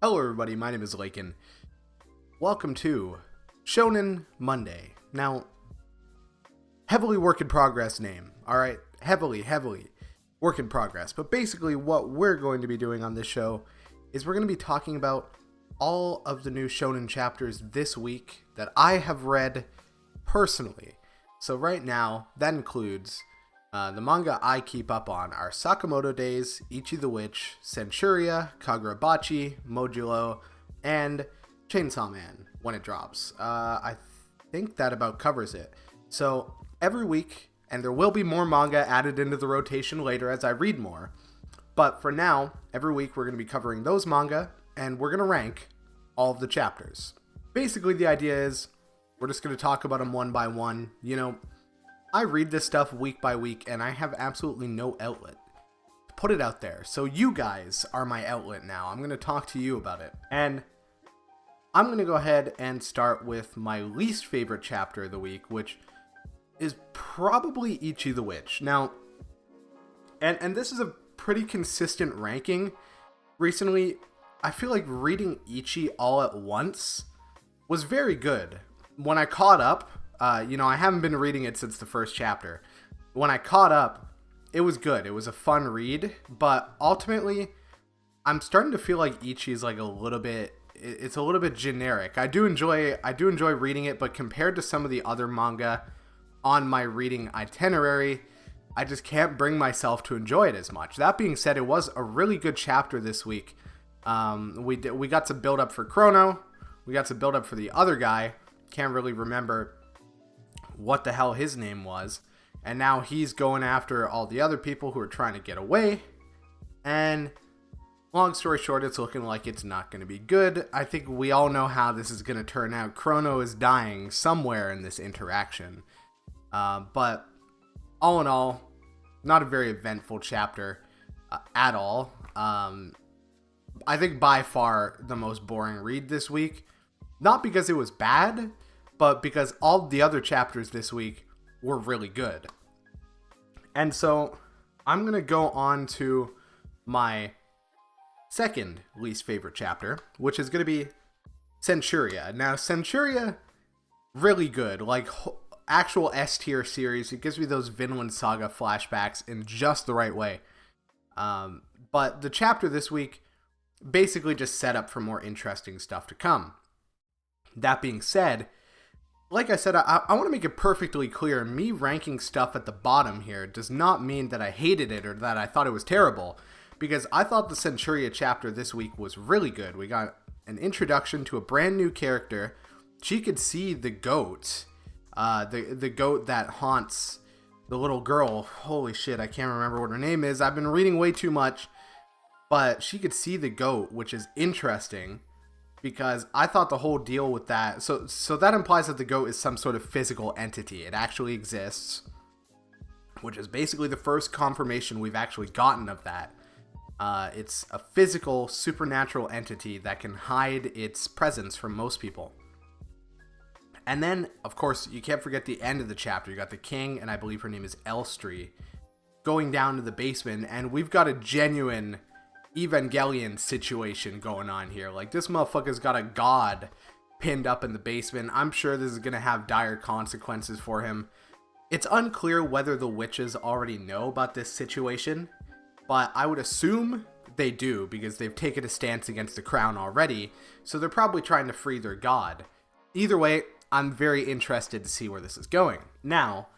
Hello everybody, my name is Lakin. Welcome to Shonen Monday. Now, heavily work in progress name, alright? Heavily work in progress. But basically what we're going to be doing on this show is we're going to be talking about all of the new Shonen chapters this week that I have read personally. So right now, that includes the manga I keep up on are Sakamoto Days, Ichi the Witch, Centuria, Kagurabachi, Modulo, and Chainsaw Man when it drops. I think that about covers it. So every week, and there will be more manga added into the rotation later as I read more, but for now, every week we're going to be covering those manga, and we're going to rank all of the chapters. Basically, the idea is we're just going to talk about them one by one. You know, I read this stuff week by week, and I have absolutely no outlet to put it out there. So you guys are my outlet now. I'm going to talk to you about it. And I'm going to go ahead and start with my least favorite chapter of the week, which is probably Ichi the Witch. Now, and this is a pretty consistent ranking. Recently, I feel like reading Ichi all at once was very good. When I caught up, I haven't been reading it since the first chapter. When I caught up, it was good. It was a fun read, but ultimately, I'm starting to feel like Ichi is like it's a little bit generic. I do enjoy reading it, but compared to some of the other manga on my reading itinerary, I just can't bring myself to enjoy it as much. That being said, it was a really good chapter this week. We got some build up for Chrono. We got some build up for the other guy. Can't really remember what the hell his name was, and now he's going after all the other people who are trying to get away, and long story short, it's looking like it's not going to be good. I think we all know how this is going to turn out. Chrono is dying somewhere in this interaction, but all in all, not a very eventful chapter at all. I think by far the most boring read this week, not because it was bad, but because all the other chapters this week were really good. And so I'm going to go on to my second least favorite chapter, which is going to be Centuria. Now, Centuria, really good. Like, actual S-tier series. It gives me those Vinland Saga flashbacks in just the right way. But the chapter this week basically just set up for more interesting stuff to come. That being said, like I said, I want to make it perfectly clear, me ranking stuff at the bottom here does not mean that I hated it or that I thought it was terrible, because I thought the Centuria chapter this week was really good. We got an introduction to a brand new character. She could see the goat, the goat that haunts the little girl. Holy shit, I can't remember what her name is. I've been reading way too much, but she could see the goat, which is interesting. Because I thought the whole deal with that, so that implies that the goat is some sort of physical entity. It actually exists, which is basically the first confirmation we've actually gotten of that. It's a physical, supernatural entity that can hide its presence from most people. And then, of course, you can't forget the end of the chapter. You got the king, and I believe her name is Elstree, going down to the basement, and we've got a genuine Evangelion situation going on here. Like, this motherfucker's got a god pinned up in the basement. I'm sure this is going to have dire consequences for him. It's unclear whether the witches already know about this situation, but I would assume they do because they've taken a stance against the crown already, so they're probably trying to free their god. Either way, I'm very interested to see where this is going. Now,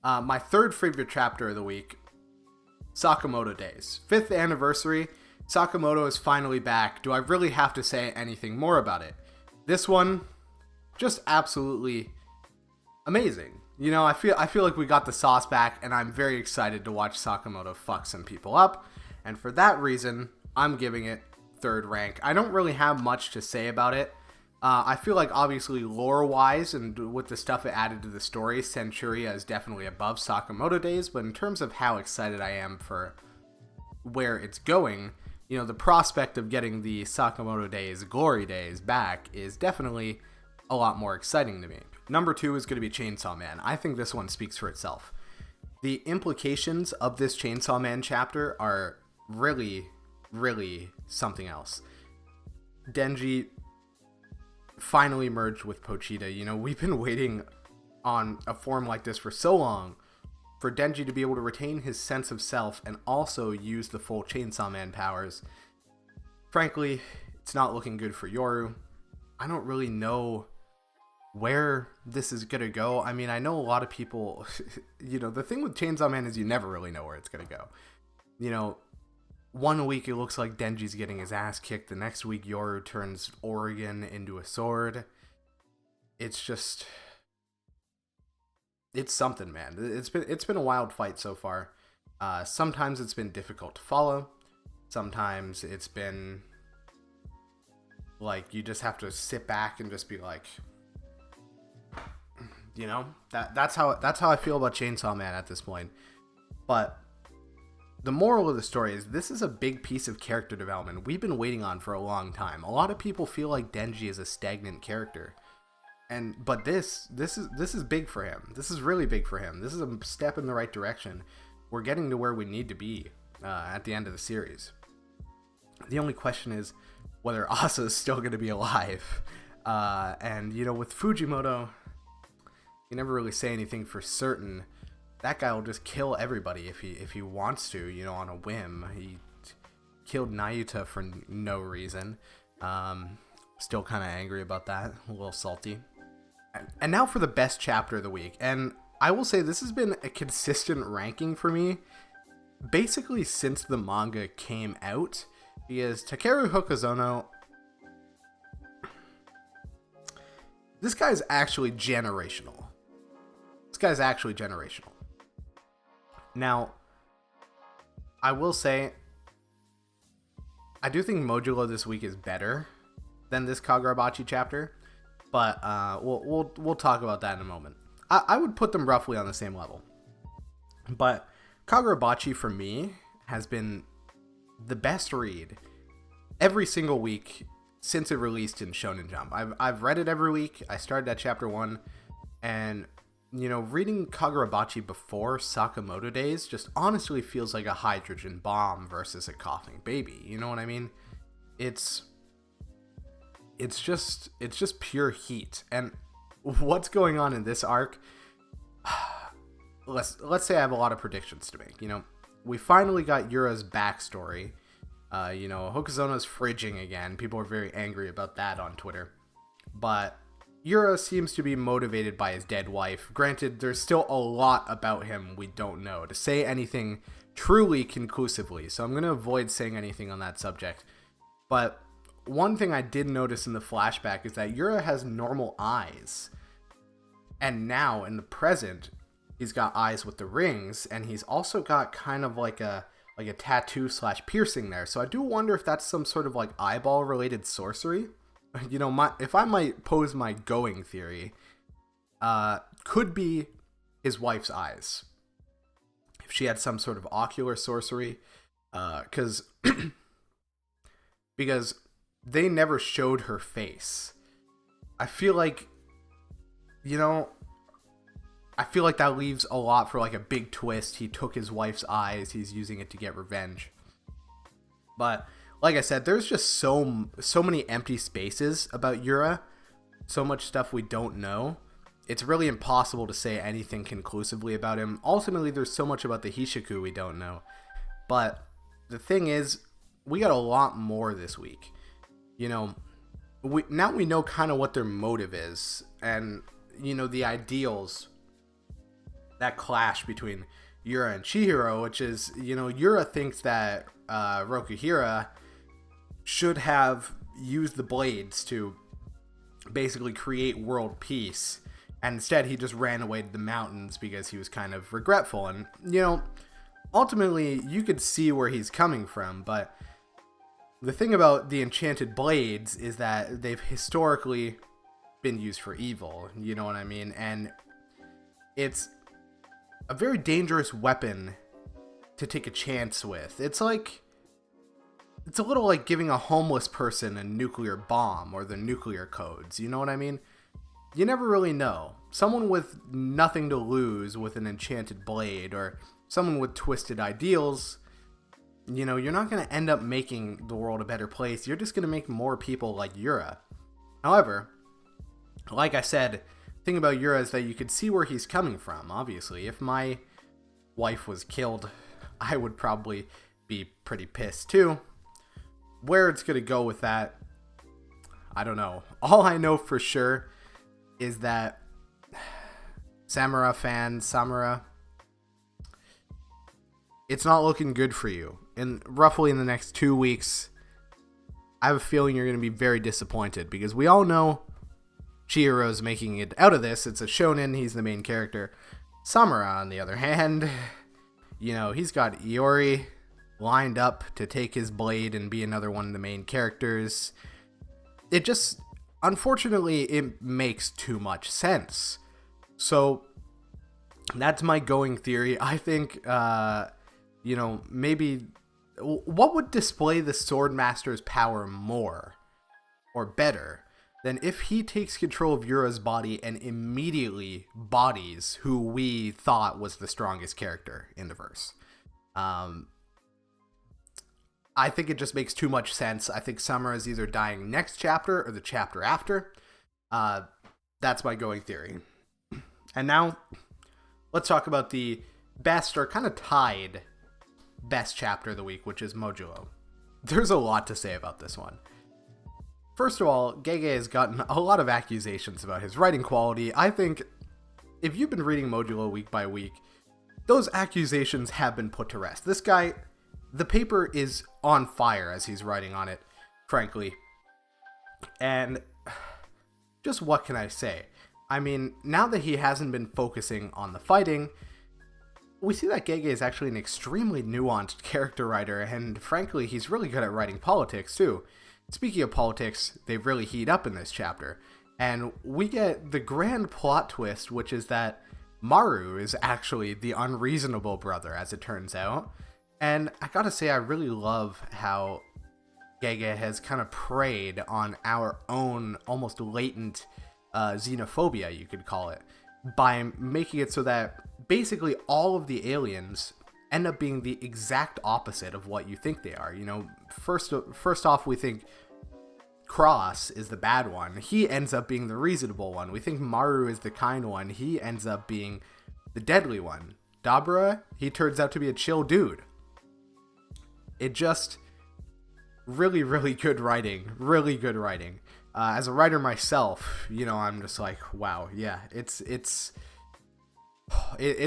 my third favorite chapter of the week, Sakamoto Days. 5th anniversary. Sakamoto is finally back. Do I really have to say anything more about it? This one, just absolutely amazing. You know, I feel like we got the sauce back, and I'm very excited to watch Sakamoto fuck some people up. And for that reason, I'm giving it 3rd rank. I don't really have much to say about it. I feel like obviously lore-wise and with the stuff it added to the story, Centuria is definitely above Sakamoto Days. But in terms of how excited I am for where it's going, you know, the prospect of getting the Sakamoto Days, Glory Days back is definitely a lot more exciting to me. Number 2 is going to be Chainsaw Man. I think this one speaks for itself. The implications of this Chainsaw Man chapter are really, really something else. Denji finally merged with Pochita. You know, we've been waiting on a form like this for so long for Denji to be able to retain his sense of self and also use the full Chainsaw Man powers. Frankly, it's not looking good for Yoru. I don't really know where this is going to go. I mean, I know a lot of people, you know, the thing with Chainsaw Man is you never really know where it's going to go. You know, one week it looks like Denji's getting his ass kicked. The next week Yoru turns Oregon into a sword. It's just, it's something, man. It's been a wild fight so far. Sometimes it's been difficult to follow. Sometimes it's been like you just have to sit back and just be like, you know, that's how I feel about Chainsaw Man at this point. But the moral of the story is this is a big piece of character development we've been waiting on for a long time. A lot of people feel like Denji is a stagnant character. But this is big for him. This is really big for him. This is a step in the right direction. We're getting to where we need to be at the end of the series. The only question is whether Asa is still going to be alive. And, you know, with Fujimoto, you never really say anything for certain. That guy will just kill everybody if he wants to, you know, on a whim. He killed Nayuta for no reason. Still kind of angry about that. A little salty. And now for the best chapter of the week. And I will say this has been a consistent ranking for me basically since the manga came out. Because Takeru Hokuzono, this guy's actually generational. Now, I will say, I do think Modulo this week is better than this Kagurabachi chapter, but we'll talk about that in a moment. I would put them roughly on the same level, but Kagurabachi for me has been the best read every single week since it released in Shonen Jump. I've read it every week. I started at chapter 1, and you know, reading Kagurabachi before Sakamoto days just honestly feels like a hydrogen bomb versus a coughing baby. You know what I mean? It's just pure heat. And what's going on in this arc? Let's say I have a lot of predictions to make. You know, we finally got Yura's backstory. You know, Hokuzono's fridging again. People are very angry about that on Twitter. But Yura seems to be motivated by his dead wife. Granted, there's still a lot about him we don't know to say anything truly conclusively, so I'm going to avoid saying anything on that subject. But one thing I did notice in the flashback is that Yura has normal eyes. And now, in the present, he's got eyes with the rings, and he's also got kind of like a tattoo / piercing there. So I do wonder if that's some sort of like eyeball related sorcery. You know, if I might pose my going theory, could be his wife's eyes. If she had some sort of ocular sorcery, because they never showed her face. I feel like, you know, that leaves a lot for like a big twist. He took his wife's eyes. He's using it to get revenge. But like I said, there's just so many empty spaces about Yura. So much stuff we don't know. It's really impossible to say anything conclusively about him. Ultimately, there's so much about the Hishiku we don't know. But the thing is, we got a lot more this week. You know, now we know kind of what their motive is. And, you know, the ideals that clash between Yura and Chihiro, which is, you know, Yura thinks that Rokuhira should have used the blades to basically create world peace, and instead he just ran away to the mountains because he was kind of regretful. And, you know, ultimately you could see where he's coming from, but the thing about the enchanted blades is that they've historically been used for evil, you know what I mean? And it's a very dangerous weapon to take a chance with. It's a little like giving a homeless person a nuclear bomb or the nuclear codes. You know what I mean? You never really know. Someone with nothing to lose with an enchanted blade, or someone with twisted ideals, you're not going to end up making the world a better place. You're just going to make more people like Yura. However, like I said, the thing about Yura is that you could see where he's coming from, obviously. If my wife was killed, I would probably be pretty pissed too. Where it's going to go with that, I don't know. All I know for sure is that Samura, it's not looking good for you. Roughly in the next 2 weeks, I have a feeling you're going to be very disappointed, because we all know Chihiro's making it out of this. It's a shonen, he's the main character. Samura, on the other hand, he's got Iori lined up to take his blade and be another one of the main characters. It just, unfortunately, it makes too much sense. So, that's my going theory. I think, maybe, what would display the Swordmaster's power more, or better, than if he takes control of Yura's body and immediately bodies who we thought was the strongest character in the verse. I think it just makes too much sense. I think Samura is either dying next chapter or the chapter after. That's my going theory. And now, let's talk about the best, or kind of tied, best chapter of the week, which is Modulo. There's a lot to say about this one. First of all, Gege has gotten a lot of accusations about his writing quality. I think if you've been reading Modulo week by week, those accusations have been put to rest. This guy, the paper is on fire as he's writing on it, frankly. And just what can I say? I mean, now that he hasn't been focusing on the fighting, we see that Gege is actually an extremely nuanced character writer, and frankly, he's really good at writing politics too. Speaking of politics, they really heat up in this chapter, and we get the grand plot twist, which is that Maru is actually the unreasonable brother, as it turns out. And I gotta say, I really love how Gege has kind of preyed on our own almost latent xenophobia, you could call it, by making it so that basically all of the aliens end up being the exact opposite of what you think they are. First off, we think Cross is the bad one. He ends up being the reasonable one. We think Maru is the kind one. He ends up being the deadly one. Dabura, he turns out to be a chill dude. It just really, really good writing. Really good writing. As a writer myself, I'm just like, wow, yeah, it's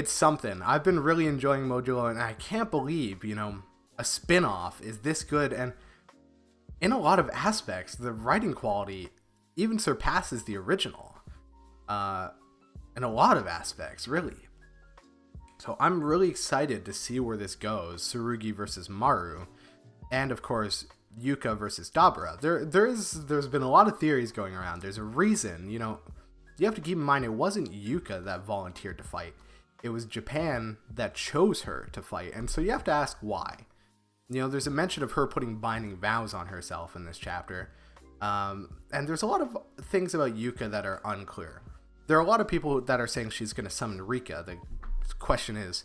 something. I've been really enjoying Modulo, and I can't believe, a spin-off is this good. And in a lot of aspects, the writing quality even surpasses the original. In a lot of aspects, really. So I'm really excited to see where this goes. Tsurugi versus Maru. And of course, Yuka versus Dabura. There's been a lot of theories going around. There's a reason, you have to keep in mind it wasn't Yuka that volunteered to fight. It was Japan that chose her to fight. And so you have to ask why. There's a mention of her putting binding vows on herself in this chapter. And there's a lot of things about Yuka that are unclear. There are a lot of people that are saying she's going to summon Rika. The question is,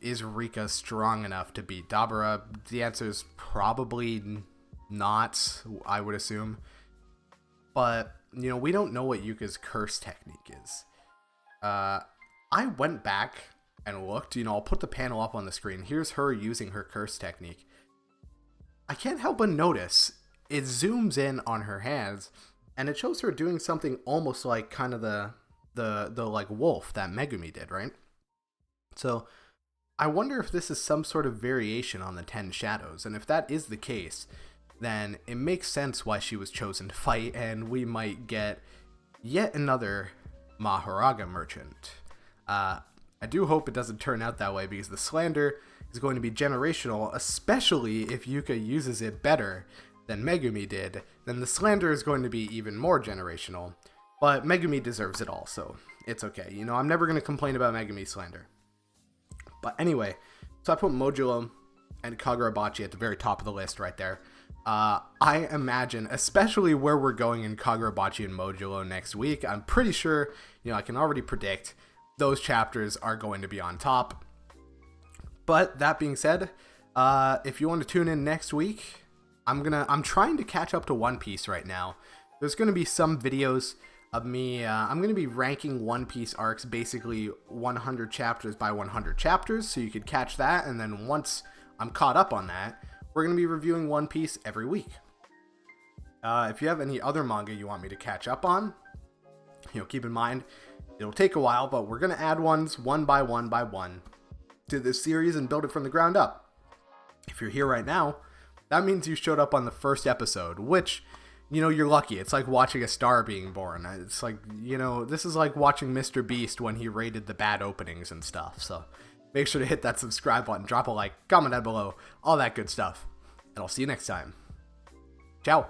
is Rika strong enough to beat Dabura? The answer is probably not, I would assume. But, we don't know what Yuka's curse technique is. I went back and looked, I'll put the panel up on the screen. Here's her using her curse technique. I can't help but notice it zooms in on her hands, and it shows her doing something almost like kind of the like wolf that Megumi did, right? So I wonder if this is some sort of variation on the 10 Shadows, and if that is the case, then it makes sense why she was chosen to fight, and we might get yet another Mahoraga merchant. I do hope it doesn't turn out that way, because the slander is going to be generational, especially if Yuka uses it better than Megumi did. Then the slander is going to be even more generational. But Megumi deserves it all, so it's okay. I'm never going to complain about Megumi slander. But anyway, so I put Modulo and Kagurabachi at the very top of the list right there. I imagine, especially where we're going in Kagurabachi and Modulo next week, I'm pretty sure, I can already predict those chapters are going to be on top. But that being said, If you want to tune in next week, I'm trying to catch up to One Piece right now. There's gonna be some videos of me. I'm gonna be ranking One Piece arcs, basically 100 chapters by 100 chapters, so you could catch that. And then once I'm caught up on that, we're gonna be reviewing One Piece every week. If you have any other manga you want me to catch up on, keep in mind it'll take a while, but we're gonna add ones one by one to this series and build it from the ground up. If you're here right now, that means you showed up on the first episode, which, you're lucky. It's like watching a star being born. It's like, this is like watching Mr. Beast when he rated the bad openings and stuff. So make sure to hit that subscribe button, drop a like, comment down below, all that good stuff. And I'll see you next time. Ciao.